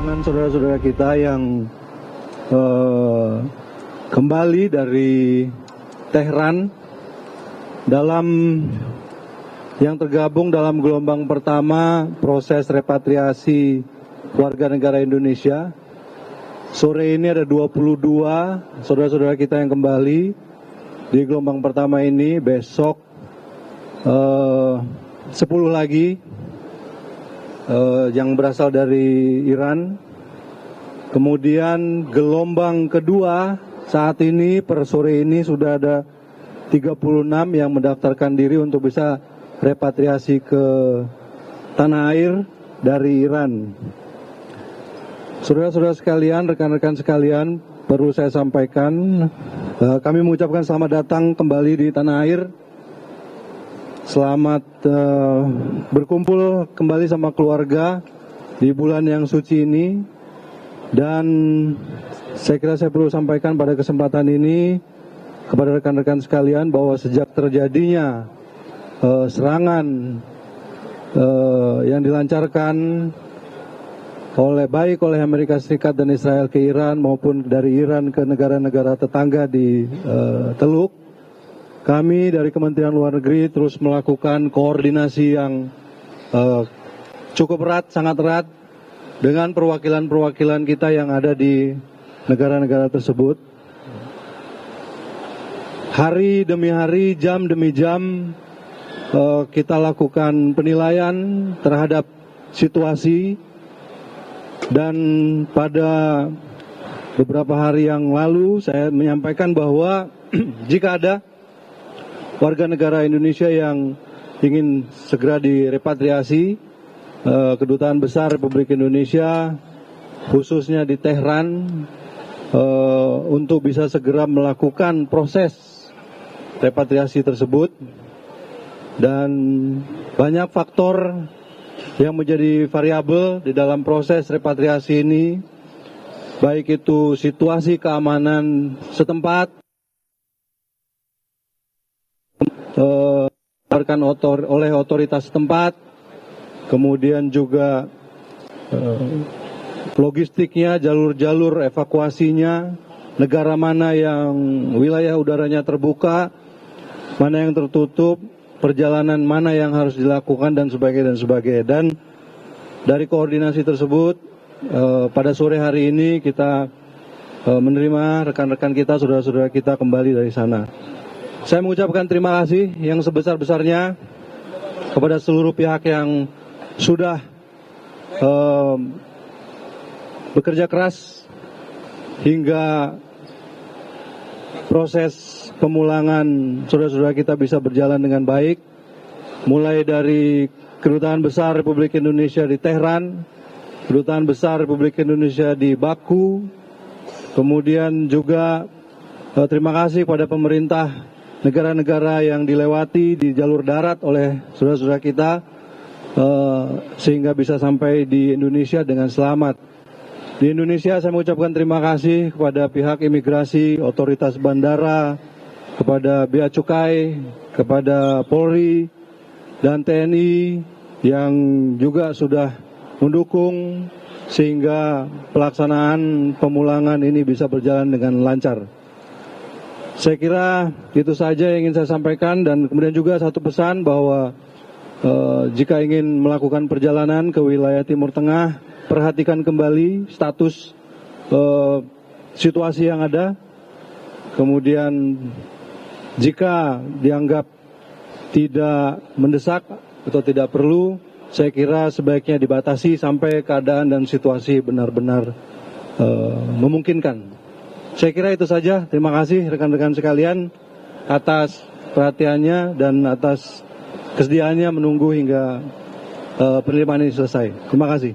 kedatangan saudara-saudara kita yang kembali dari Tehran yang tergabung dalam gelombang pertama proses repatriasi warga negara Indonesia. Sore ini ada 22 saudara-saudara kita yang kembali di gelombang pertama ini. Besok 10 lagi yang berasal dari Iran. Kemudian gelombang kedua saat ini per sore ini sudah ada 36 yang mendaftarkan diri untuk bisa repatriasi ke tanah air dari Iran. Saudara-saudara sekalian, rekan-rekan sekalian, perlu saya sampaikan, kami mengucapkan selamat datang kembali di tanah air. Selamat berkumpul kembali sama keluarga di bulan yang suci ini. Dan saya kira saya perlu sampaikan pada kesempatan ini kepada rekan-rekan sekalian bahwa sejak terjadinya serangan yang dilancarkan baik oleh Amerika Serikat dan Israel ke Iran maupun dari Iran ke negara-negara tetangga di Teluk, kami dari Kementerian Luar Negeri terus melakukan koordinasi yang cukup erat, sangat erat dengan perwakilan-perwakilan kita yang ada di negara-negara tersebut. Hari demi hari, jam demi jam, kita lakukan penilaian terhadap situasi. Dan pada beberapa hari yang lalu saya menyampaikan bahwa jika ada warga negara Indonesia yang ingin segera direpatriasi, Kedutaan Besar Republik Indonesia khususnya di Tehran untuk bisa segera melakukan proses repatriasi tersebut. Dan banyak faktor yang menjadi variabel di dalam proses repatriasi ini, baik itu situasi keamanan setempat, oleh otoritas setempat, kemudian juga logistiknya, jalur-jalur evakuasinya, negara mana yang wilayah udaranya terbuka, mana yang tertutup, perjalanan mana yang harus dilakukan dan sebagainya. Dan dari koordinasi tersebut pada sore hari ini kita menerima rekan-rekan kita, saudara-saudara kita kembali dari sana. Saya mengucapkan terima kasih yang sebesar-besarnya kepada seluruh pihak yang sudah bekerja keras hingga proses pemulangan saudara-saudara kita bisa berjalan dengan baik, mulai dari Kedutaan Besar Republik Indonesia di Tehran, Kedutaan Besar Republik Indonesia di Baku, kemudian juga terima kasih pada pemerintah negara-negara yang dilewati di jalur darat oleh saudara-saudara kita sehingga bisa sampai di Indonesia dengan selamat. Di Indonesia saya mengucapkan terima kasih kepada pihak imigrasi, otoritas bandara, kepada Bea Cukai, kepada Polri dan TNI yang juga sudah mendukung sehingga pelaksanaan pemulangan ini bisa berjalan dengan lancar. Saya kira itu saja yang ingin saya sampaikan, dan kemudian juga satu pesan bahwa jika ingin melakukan perjalanan ke wilayah Timur Tengah, perhatikan kembali status situasi yang ada. Kemudian jika dianggap tidak mendesak atau tidak perlu, saya kira sebaiknya dibatasi sampai keadaan dan situasi benar-benar memungkinkan. Saya kira itu saja. Terima kasih rekan-rekan sekalian atas perhatiannya dan atas kesediaannya menunggu hingga penerimaan ini selesai. Terima kasih.